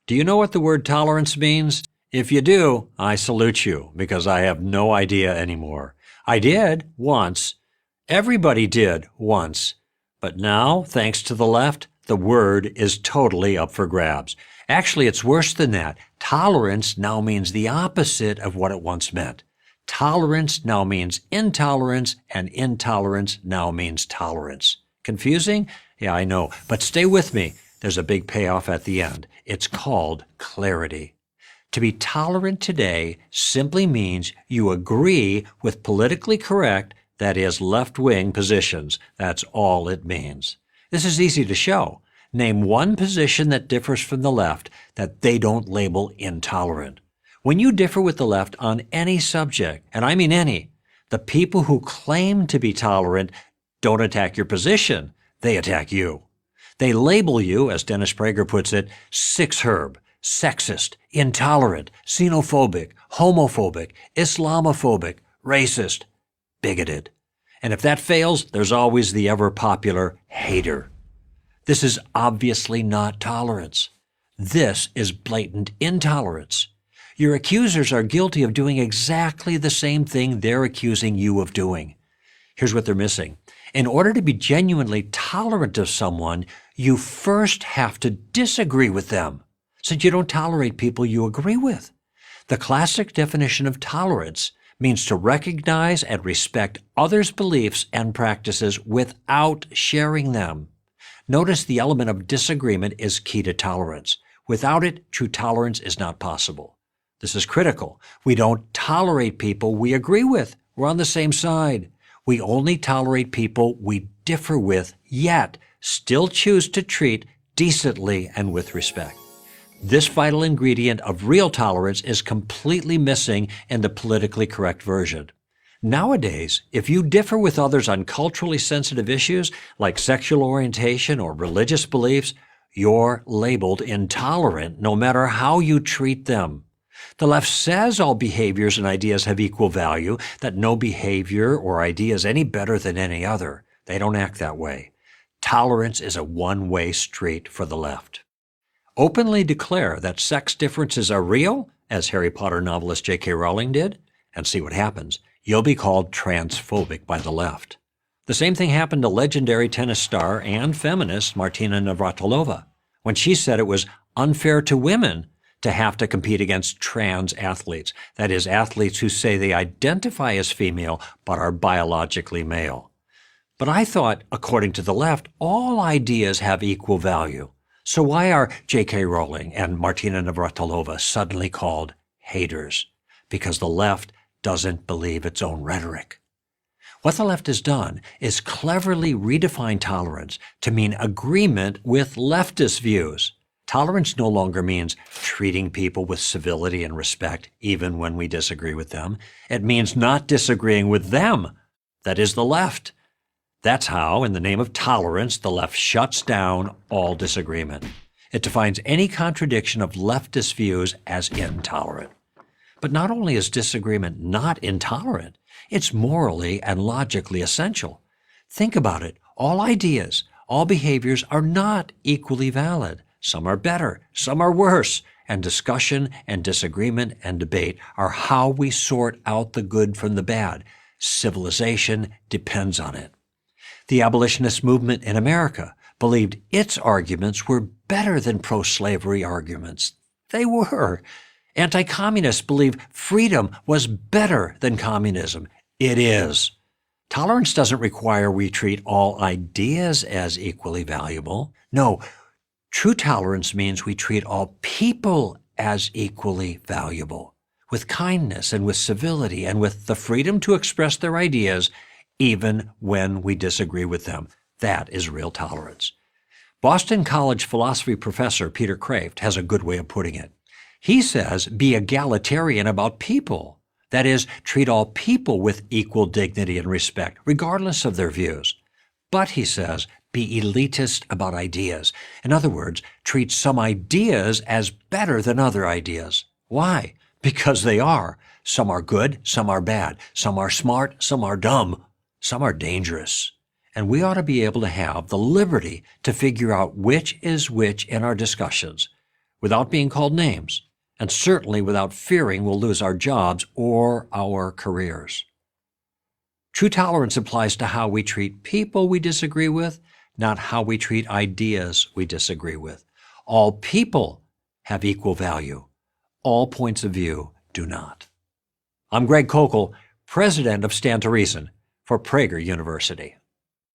Do you know what the word tolerance means? If you do, I salute you, because I have no idea anymore. I did once. Everybody did once. But now, thanks to the left, the word is totally up for grabs. Actually, it's worse than that. Tolerance now means the opposite of what it once meant. Tolerance now means intolerance, and intolerance now means tolerance. Confusing? Yeah, I know. But stay with me. There's a big payoff at the end. It's called clarity. To be tolerant today simply means you agree with politically correct, that is, left-wing positions. That's all it means. This is easy to show. Name one position that differs from the left that they don't label intolerant. When you differ with the left on any subject, and I mean any, the people who claim to be tolerant don't attack your position. They attack you. They label you, as Dennis Prager puts it, six-herb, sexist, intolerant, xenophobic, homophobic, Islamophobic, racist, bigoted. And if that fails, there's always the ever-popular hater. This is obviously not tolerance. This is blatant intolerance. Your accusers are guilty of doing exactly the same thing they're accusing you of doing. Here's what they're missing. In order to be genuinely tolerant of someone, you first have to disagree with them, since you don't tolerate people you agree with. The classic definition of tolerance means to recognize and respect others' beliefs and practices without sharing them. Notice the element of disagreement is key to tolerance. Without it, true tolerance is not possible. This is critical. We don't tolerate people we agree with. We're on the same side. We only tolerate people we differ with, yet still choose to treat decently and with respect. This vital ingredient of real tolerance is completely missing in the politically correct version. Nowadays, if you differ with others on culturally sensitive issues like sexual orientation or religious beliefs, you're labeled intolerant no matter how you treat them. The left says all behaviors and ideas have equal value, that no behavior or idea is any better than any other. They don't act that way. Tolerance is a one-way street for the left. Openly declare that sex differences are real, as Harry Potter novelist J.K. Rowling did, and see what happens. You'll be called transphobic by the left. The same thing happened to legendary tennis star and feminist Martina Navratilova when she said it was unfair to women to have to compete against trans athletes, that is, athletes who say they identify as female but are biologically male. But I thought, according to the left, all ideas have equal value. So why are J.K. Rowling and Martina Navratilova suddenly called haters? Because the left doesn't believe its own rhetoric. What the left has done is cleverly redefine tolerance to mean agreement with leftist views. Tolerance no longer means treating people with civility and respect, even when we disagree with them. It means not disagreeing with them, that is, the left. That's how, in the name of tolerance, the left shuts down all disagreement. It defines any contradiction of leftist views as intolerant. But not only is disagreement not intolerant, it's morally and logically essential. Think about it. All ideas, all behaviors are not equally valid. Some are better, some are worse, and discussion and disagreement and debate are how we sort out the good from the bad. Civilization depends on it. The abolitionist movement in America believed its arguments were better than pro-slavery arguments. They were. Anti-communists believe freedom was better than communism. It is. Tolerance doesn't require we treat all ideas as equally valuable. No, true tolerance means we treat all people as equally valuable, with kindness and with civility and with the freedom to express their ideas even when we disagree with them. That is real tolerance. Boston College philosophy professor Peter Kraft has a good way of putting it. He says, be egalitarian about people. That is, treat all people with equal dignity and respect, regardless of their views. But, he says, be elitist about ideas. In other words, treat some ideas as better than other ideas. Why? Because they are. Some are good, some are bad. Some are smart, some are dumb. Some are dangerous. And we ought to be able to have the liberty to figure out which is which in our discussions. without being called names, and certainly without fearing we'll lose our jobs or our careers. True tolerance applies to how we treat people we disagree with, not how we treat ideas we disagree with. All people have equal value. All points of view do not. I'm Greg Kokel, president of Stand to Reason for Prager University.